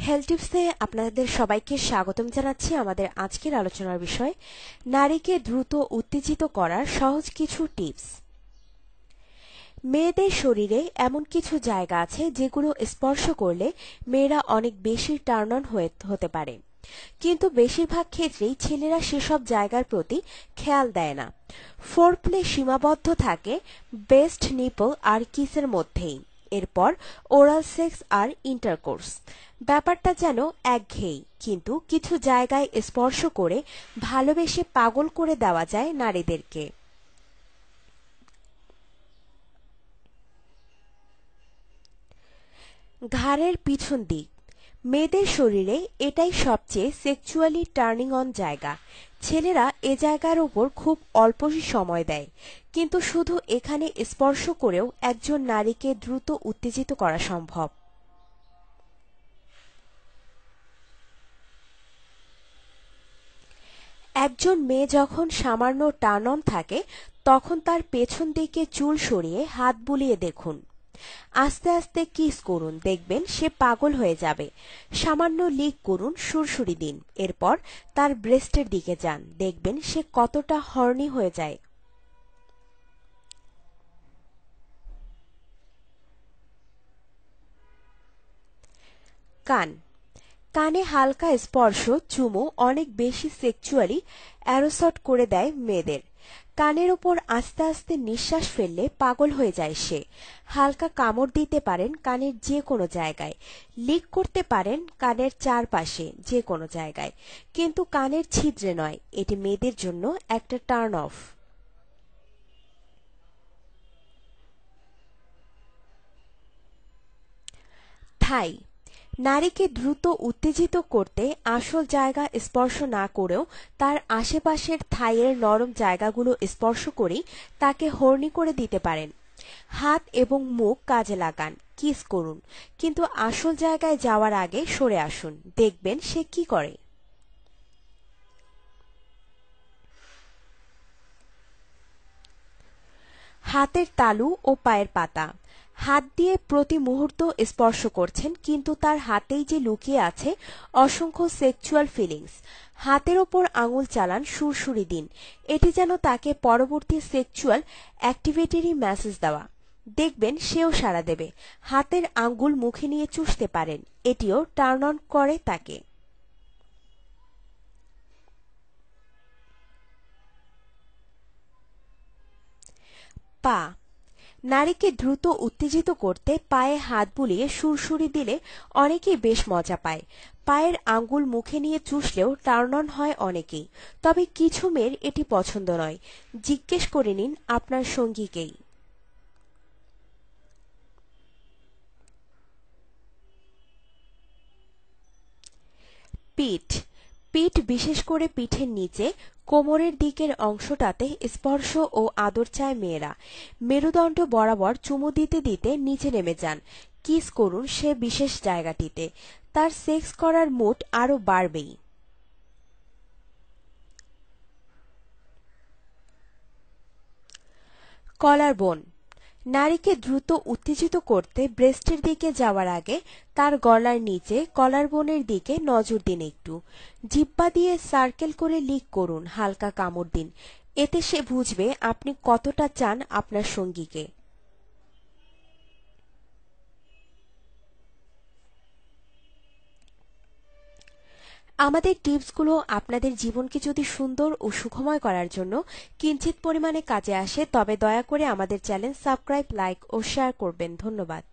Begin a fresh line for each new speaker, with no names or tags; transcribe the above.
Health টিপসে আপনাদের সবাইকে স্বাগতম জানাচ্ছি। আমাদের আজকের আলোচনার বিষয় নারীকে দ্রুত উত্তেজিত করার সহজ কিছু টিপস। মেয়েদের শরীরে এমন কিছু জায়গা আছে যেগুলো স্পর্শ করলে মেয়েরা অনেক বেশি টার্ন অন হতে পারে, কিন্তু বেশিরভাগ ক্ষেত্রেই ছেলেরা সেসব জায়গার প্রতি খেয়াল দেয় না। ফোরপ্লে সীমাবদ্ধ থাকে বেস্ট নিপল আর কিসের মধ্যেই, এরপর ওরাল সেক্স আর ইন্টারকোর্স। ব্যাপারটা যেন একঘেয়েই, কিন্তু কিছু জায়গায় স্পর্শ করে ভালোবেসে পাগল করে দেওয়া যায় নারীদেরকে। ঘাড়ের পিছন দিক মেয়েদের শরীরে এটাই সবচেয়ে সেক্সুয়ালি টার্নিং অন জায়গা। ছেলেরা এ জায়গার উপর খুব অল্প সময় দেয়, কিন্তু শুধু এখানে স্পর্শ করেও একজন নারীকে দ্রুত উত্তেজিত করা সম্ভব। একজন মেয়ে যখন সামান্য টার্ন অন থাকে, তখন তার পেছন দিকে চুল সরিয়ে হাত বুলিয়ে দেখুন। আস্তে আস্তে কিস করুন, দেখবেন সে পাগল হয়ে যাবে। সামান্য লিক করুন, সুরসুরি দিন, এরপর তার ব্রেস্টের দিকে যান, দেখবেন সে কতটা হর্নি হয়ে যায়। কান কানে হালকা স্পর্শ, চুমু অনেক বেশি সেক্সুয়ালি অ্যারোসট করে দেয় মেয়েদের। কানের ওপর আস্তে আস্তে নিঃশ্বাস ফেললে পাগল হয়ে যায় সে। হালকা কামড় দিতে পারেন কানের যে কোনো জায়গায়, লিক করতে পারেন কানের চারপাশে যে কোনো জায়গায়, কিন্তু কানের ছিদ্রে নয়। এটি মেয়েদের জন্য একটা টার্ন অফ। থাই নারীকে দ্রুত উত্তেজিত করতে আসল জায়গা স্পর্শ না করেও তার আশেপাশের থাইয়ের নরম জায়গাগুলো স্পর্শ করেই তাকে হর্নি করে দিতে পারেন। হাত এবং মুখ কাজে লাগান, কিস করুন, কিন্তু আসল জায়গায় যাওয়ার আগে সরে আসুন, দেখবেন সে কি করে। হাতের তালু ও পায়ের পাতা হাত দিয়ে প্রতি মুহূর্ত স্পর্শ করছেন, কিন্তু তার হাতেই যে লুকিয়ে আছে অসংখ্য সেক্সুয়াল ফিলিংস। হাতের ওপর আঙুল চালান, সুরসুরি দিন, এটি যেন তাকে পরবর্তী সেক্সুয়াল অ্যাক্টিভিটিরই মেসেজ দেওয়া। দেখবেন সেও সাড়া দেবে। হাতের আঙ্গুল মুখে নিয়ে চুষতে পারেন, এটিও টার্ন অন করে তাকে। পা নারীকে দ্রুত উত্তেজিত করতে পায়ে হাত বুলিয়ে সুরসুরি দিলে অনেকেই বেশ মজা পায়। পায়ের আঙ্গুল মুখে নিয়ে চুষলেও টার্ন অন হয় অনেকেই, তবে কিছু মেয়ের এটি পছন্দ নয়। জিজ্ঞেস করে নিন আপনার সঙ্গীকেই। পিঠ পিঠ বিশেষ করে পিঠের নিচে কোমরের দিকের অংশটাতে স্পর্শ ও আদর চায় মেয়েরা। মেরুদণ্ড বরাবর চুমু দিতে দিতে নিচে নেমে যান, কিস করুন সে বিশেষ জায়গাটিতে, তার সেক্স করার মুড আরো বাড়বেই। কলার বোন নারীকে দ্রুত উত্তেজিত করতে ব্রেস্টের দিকে যাওয়ার আগে তার গলার নিচে কলার বোনের দিকে নজর দিন একটু। জিহ্বা দিয়ে সার্কেল করে লিক করুন, হালকা কামড় দিন, এতে সে বুঝবে আপনি কতটা চান আপনার সঙ্গীকে। আমাদের টিপসগুলো আপনাদের জীবনকে যদি সুন্দর ও সুখময় করার জন্য কিঞ্চিত পরিমাণে কাজে আসে, তবে দয়া করে আমাদের চ্যানেল সাবস্ক্রাইব, লাইক ও শেয়ার করবেন। ধন্যবাদ।